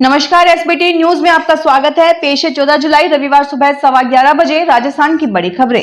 नमस्कार, SBT news में आपका स्वागत है। पेश है 14 जुलाई रविवार सुबह 11:15 बजे राजस्थान की बड़ी खबरें।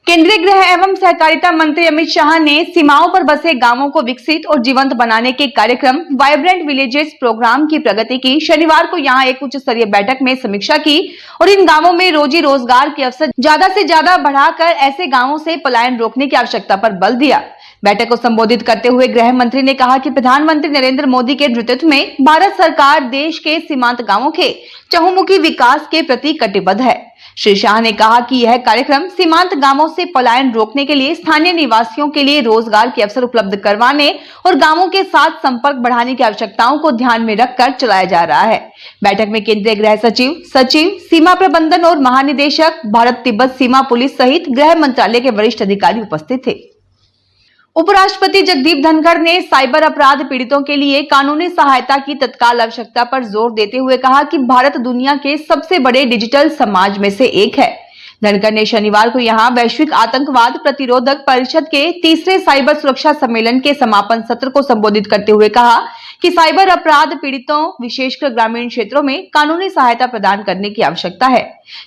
केंद्रीय गृह एवं सहकारिता मंत्री अमित शाह ने सीमाओं पर बसे गांवों को विकसित और जीवंत बनाने के कार्यक्रम वाइब्रेंट विलेजेस प्रोग्राम की प्रगति की शनिवार को यहां एक उच्च स्तरीय बैठक में समीक्षा की और इन गांवों में रोजी रोजगार के अवसर ज्यादा से ज्यादा बढ़ाकर ऐसे गांवों से पलायन रोकने की आवश्यकता पर बल दिया। बैठक को संबोधित करते हुए गृह मंत्री ने कहा कि प्रधानमंत्री नरेंद्र मोदी के नेतृत्व में भारत सरकार देश के सीमांत गांवों के चहुमुखी विकास के प्रति कटिबद्ध है। श्री शाह ने कहा कि यह कार्यक्रम सीमांत गांवों से पलायन रोकने के लिए स्थानीय निवासियों के लिए रोजगार के अवसर उपलब्ध करवाने और गांवों के साथ संपर्क बढ़ाने की आवश्यकताओं को ध्यान में रखकर चलाया जा रहा है। बैठक में केंद्रीय गृह सचिव, सीमा प्रबंधन और महानिदेशक, भारत तिब्बत सीमा पुलिस सहित गृह मंत्रालय के वरिष्ठ अधिकारी उपस्थित थे। उपराष्ट्रपति जगदीप धनखड़ ने साइबर अपराध पीड़ितों के लिए कानूनी सहायता की तत्काल आवश्यकता पर जोर देते हुए कहा कि भारत दुनिया के सबसे बड़े डिजिटल समाज में से एक है। धनखड़ ने शनिवार को यहां वैश्विक आतंकवाद प्रतिरोधक परिषद के तीसरे साइबर सुरक्षा सम्मेलन के समापन सत्र को संबोधित करते हुए कहा कि साइबर अपराध पीड़ितों, विशेषकर ग्रामीण क्षेत्रों में कानूनी सहायता प्रदान करने की आवश्यकता है।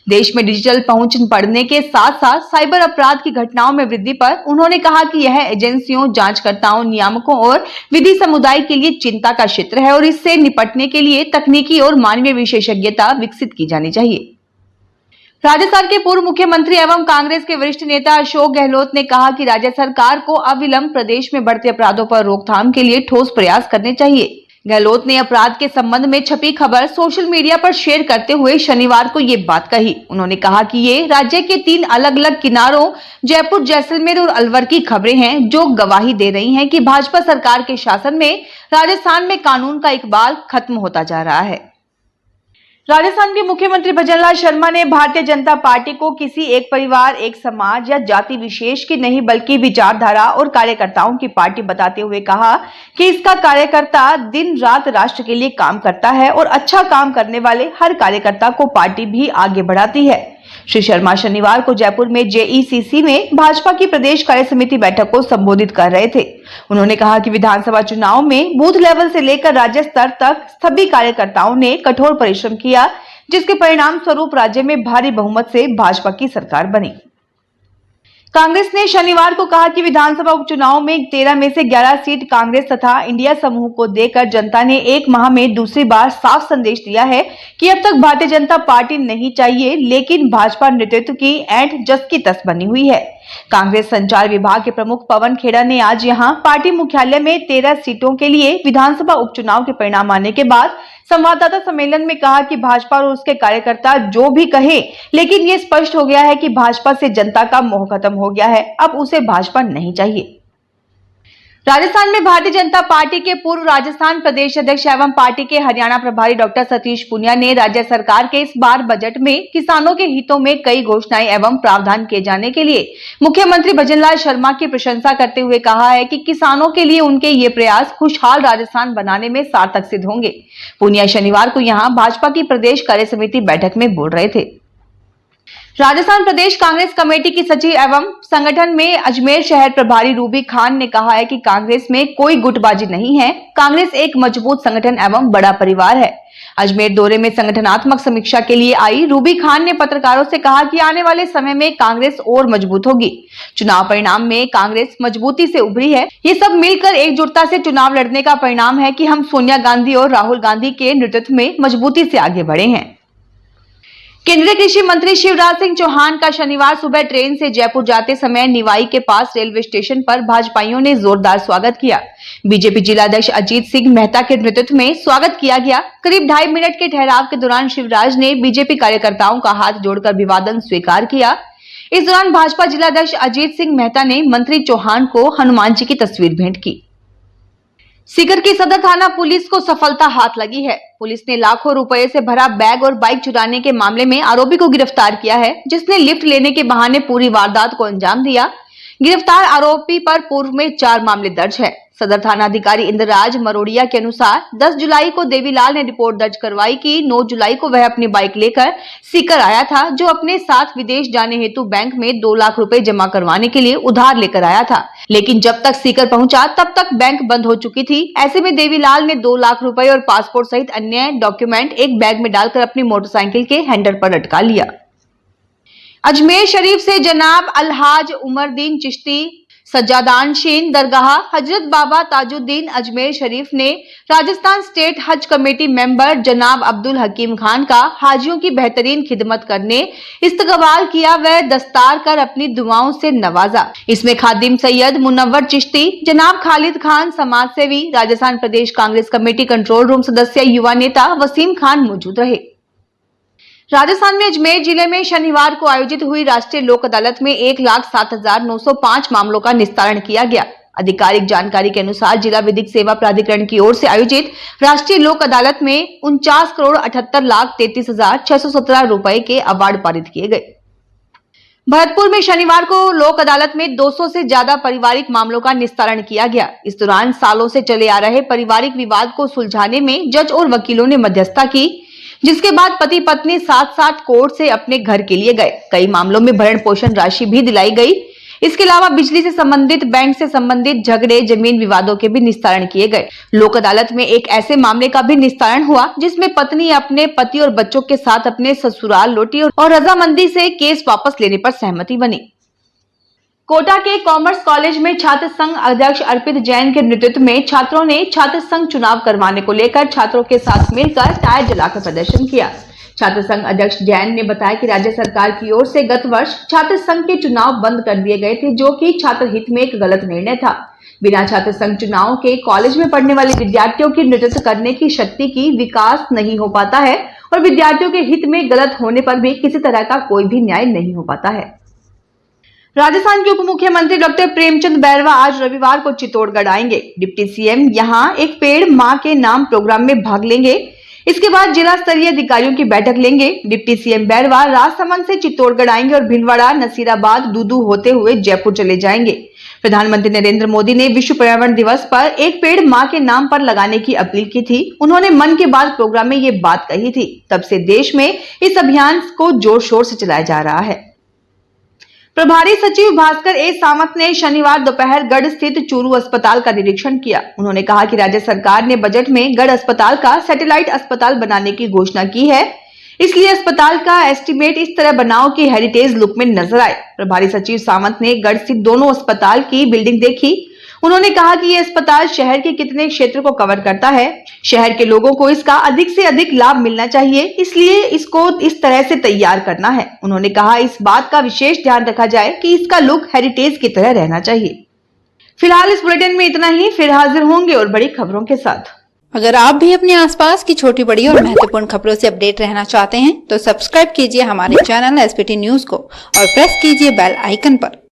देश में डिजिटल पहुंच बढ़ने के साथ साथ साइबर अपराध की घटनाओं में वृद्धि पर उन्होंने कहा कि यह एजेंसियों, जांचकर्ताओं, नियामकों और विधि समुदाय के लिए चिंता का क्षेत्र है और इससे निपटने के लिए तकनीकी और मानवीय विशेषज्ञता विकसित की जानी चाहिए। राजस्थान के पूर्व मुख्यमंत्री एवं कांग्रेस के वरिष्ठ नेता अशोक गहलोत ने कहा कि राज्य सरकार को अविलंब प्रदेश में बढ़ते अपराधों पर रोकथाम के लिए ठोस प्रयास करने चाहिए। गहलोत ने अपराध के संबंध में छपी खबर सोशल मीडिया पर शेयर करते हुए शनिवार को ये बात कही। उन्होंने कहा कि ये राज्य के 3 अलग अलग किनारों जयपुर, जैसलमेर और अलवर की खबरें हैं जो गवाही दे रही हैं कि भाजपा सरकार के शासन में राजस्थान में कानून का इकबाल खत्म होता जा रहा है। राजस्थान के मुख्यमंत्री भजनलाल शर्मा ने भारतीय जनता पार्टी को किसी एक परिवार, एक समाज या जाति विशेष की नहीं बल्कि विचारधारा और कार्यकर्ताओं की पार्टी बताते हुए कहा कि इसका कार्यकर्ता दिन रात राष्ट्र के लिए काम करता है और अच्छा काम करने वाले हर कार्यकर्ता को पार्टी भी आगे बढ़ाती है। श्री शर्मा शनिवार को जयपुर में जेईसीसी में भाजपा की प्रदेश कार्य समिति बैठक को संबोधित कर रहे थे। उन्होंने कहा कि विधानसभा चुनाव में बूथ लेवल से लेकर राज्य स्तर तक सभी कार्यकर्ताओं ने कठोर परिश्रम किया, जिसके परिणाम स्वरूप राज्य में भारी बहुमत से भाजपा की सरकार बनी। कांग्रेस ने शनिवार को कहा कि विधानसभा उपचुनाव में 13 में से 11 सीट कांग्रेस तथा इंडिया समूह को देकर जनता ने 1 माह में दूसरी बार साफ संदेश दिया है कि अब तक भारतीय जनता पार्टी नहीं चाहिए, लेकिन भाजपा नेतृत्व की ऐंठ जस की तस बनी हुई है। कांग्रेस संचार विभाग के प्रमुख पवन खेड़ा ने आज यहां पार्टी मुख्यालय में 13 सीटों के लिए विधानसभा उपचुनाव के परिणाम आने के बाद संवाददाता सम्मेलन में कहा कि भाजपा और उसके कार्यकर्ता जो भी कहे, लेकिन ये स्पष्ट हो गया है कि भाजपा से जनता का मोह खत्म हो गया है, अब उसे भाजपा नहीं चाहिए। राजस्थान में भारतीय जनता पार्टी के पूर्व राजस्थान प्रदेश अध्यक्ष एवं पार्टी के हरियाणा प्रभारी डॉक्टर सतीश पूनिया ने राज्य सरकार के इस बार बजट में किसानों के हितों में कई घोषणाएं एवं प्रावधान किए जाने के लिए मुख्यमंत्री भजनलाल शर्मा की प्रशंसा करते हुए कहा है कि किसानों के लिए उनके ये प्रयास खुशहाल राजस्थान बनाने में सार्थक सिद्ध होंगे। पूनिया शनिवार को यहाँ भाजपा की प्रदेश कार्य समिति बैठक में बोल रहे थे। राजस्थान प्रदेश कांग्रेस कमेटी की सचिव एवं संगठन में अजमेर शहर प्रभारी रूबी खान ने कहा है कि कांग्रेस में कोई गुटबाजी नहीं है, कांग्रेस एक मजबूत संगठन एवं बड़ा परिवार है। अजमेर दौरे में संगठनात्मक समीक्षा के लिए आई रूबी खान ने पत्रकारों से कहा कि आने वाले समय में कांग्रेस और मजबूत होगी। चुनाव परिणाम में कांग्रेस मजबूती से उभरी है। ये सब मिलकर एकजुटता से चुनाव लड़ने का परिणाम है कि हम सोनिया गांधी और राहुल गांधी के नेतृत्व में मजबूती से आगे बढ़े हैं। केंद्रीय कृषि मंत्री शिवराज सिंह चौहान का शनिवार सुबह ट्रेन से जयपुर जाते समय निवाई के पास रेलवे स्टेशन पर भाजपाइयों ने जोरदार स्वागत किया। बीजेपी जिलाध्यक्ष अजीत सिंह मेहता के नेतृत्व में स्वागत किया गया। करीब 2.5 मिनट के ठहराव के दौरान शिवराज ने बीजेपी कार्यकर्ताओं का हाथ जोड़कर अभिवादन स्वीकार किया। इस दौरान भाजपा जिलाध्यक्ष अजीत सिंह मेहता ने मंत्री चौहान को हनुमान जी की तस्वीर भेंट की। सीकर की सदर थाना पुलिस को सफलता हाथ लगी है। पुलिस ने लाखों रुपए से भरा बैग और बाइक चुराने के मामले में आरोपी को गिरफ्तार किया है, जिसने लिफ्ट लेने के बहाने पूरी वारदात को अंजाम दिया। गिरफ्तार आरोपी पर पूर्व में 4 मामले दर्ज है। सदर थाना अधिकारी इंद्रराज मरोड़िया के अनुसार 10 जुलाई को देवीलाल ने रिपोर्ट दर्ज करवाई कि 9 जुलाई को वह अपनी बाइक लेकर सीकर आया था, जो अपने साथ विदेश जाने हेतु बैंक में 2 लाख रुपए जमा करवाने के लिए उधार लेकर आया था। लेकिन जब तक सीकर पहुंचा तब तक बैंक बंद हो चुकी थी। ऐसे में देवीलाल ने 2 लाख रुपए और पासपोर्ट सहित अन्य डॉक्यूमेंट एक बैग में डालकर अपनी मोटरसाइकिल के हैंडल पर लटका लिया। अजमेर शरीफ से जनाब अलहाज उमरदीन चिश्ती सज्जादानशीन दरगाह हजरत बाबा ताजुद्दीन अजमेर शरीफ ने राजस्थान स्टेट हज कमेटी मेंबर जनाब अब्दुल हकीम खान का हाजियों की बेहतरीन खिदमत करने इस्तकबाल किया व दस्तार कर अपनी दुआओं से नवाजा। इसमें खादिम सैयद मुनव्वर चिश्ती, जनाब खालिद खान समाज सेवी, राजस्थान प्रदेश कांग्रेस कमेटी कंट्रोल रूम सदस्य युवा नेता वसीम खान मौजूद रहे। राजस्थान में अजमेर जिले में शनिवार को आयोजित हुई राष्ट्रीय लोक अदालत में 1,07,905 मामलों का निस्तारण किया गया। आधिकारिक जानकारी के अनुसार जिला विधिक सेवा प्राधिकरण की ओर से आयोजित राष्ट्रीय लोक अदालत में 49,78,33,617 रुपए के अवार्ड पारित किए गए। भरतपुर में शनिवार को लोक अदालत में 200 से ज्यादा पारिवारिक मामलों का निस्तारण किया गया। इस दौरान सालों से चले आ रहे पारिवारिक विवाद को सुलझाने में जज और वकीलों ने मध्यस्थता की, जिसके बाद पति पत्नी साथ साथ कोर्ट से अपने घर के लिए गए। कई मामलों में भरण पोषण राशि भी दिलाई गई। इसके अलावा बिजली से संबंधित, बैंक से संबंधित झगड़े, जमीन विवादों के भी निस्तारण किए गए। लोक अदालत में एक ऐसे मामले का भी निस्तारण हुआ जिसमें पत्नी अपने पति और बच्चों के साथ अपने ससुराल लौटी और रजामंदी से केस वापस लेने पर सहमति बनी। कोटा के कॉमर्स कॉलेज में छात्र संघ अध्यक्ष अर्पित जैन के नेतृत्व में छात्रों ने छात्र संघ चुनाव करवाने को लेकर छात्रों के साथ मिलकर टायर जलाकर प्रदर्शन किया। छात्र संघ अध्यक्ष जैन ने बताया कि राज्य सरकार की ओर से गत वर्ष छात्र संघ के चुनाव बंद कर दिए गए थे, जो कि छात्र हित में एक गलत निर्णय था। बिना छात्र संघ चुनाव के कॉलेज में पढ़ने वाले विद्यार्थियों की नेतृत्व करने की शक्ति की विकास नहीं हो पाता है और विद्यार्थियों के हित में गलत होने पर भी किसी तरह का कोई भी न्याय नहीं हो पाता है। राजस्थान के उप मुख्यमंत्री डॉक्टर प्रेमचंद बैरवा आज रविवार को चित्तौड़गढ़ आएंगे। डिप्टी सीएम यहां एक पेड़ मां के नाम प्रोग्राम में भाग लेंगे। इसके बाद जिला स्तरीय अधिकारियों की बैठक लेंगे। डिप्टी सीएम बैरवा राजसमंद से चित्तौड़गढ़ आएंगे और भिलवाड़ा, नसीराबाद, दूदू होते हुए जयपुर चले जाएंगे। प्रधानमंत्री नरेंद्र मोदी ने विश्व पर्यावरण दिवस पर एक पेड़ मां के नाम पर लगाने की अपील की थी। उन्होंने मन की बात प्रोग्राम में ये बात कही थी। तब से देश में इस अभियान को जोर शोर से चलाया जा रहा है। प्रभारी सचिव भास्कर ए सावंत ने शनिवार दोपहर गढ़ स्थित चूरू अस्पताल का निरीक्षण किया। उन्होंने कहा कि राज्य सरकार ने बजट में गढ़ अस्पताल का सैटेलाइट अस्पताल बनाने की घोषणा की है, इसलिए अस्पताल का एस्टीमेट इस तरह बनाओ कि हेरिटेज लुक में नजर आए। प्रभारी सचिव सावंत ने गढ़ स्थित दोनों अस्पताल की बिल्डिंग देखी। उन्होंने कहा कि यह अस्पताल शहर के कितने क्षेत्र को कवर करता है। शहर के लोगों को इसका अधिक से अधिक लाभ मिलना चाहिए, इसलिए इसको इस तरह से तैयार करना है। उन्होंने कहा इस बात का विशेष ध्यान रखा जाए कि इसका लुक हेरिटेज की तरह रहना चाहिए। फिलहाल इस बुलेटिन में इतना ही। फिर हाजिर होंगे और बड़ी खबरों के साथ। अगर आप भी अपने आसपास की छोटी बड़ी और महत्वपूर्ण खबरों से अपडेट रहना चाहते हैं तो सब्सक्राइब कीजिए हमारे चैनल एसपीटी न्यूज को और प्रेस कीजिए बेल आइकन पर।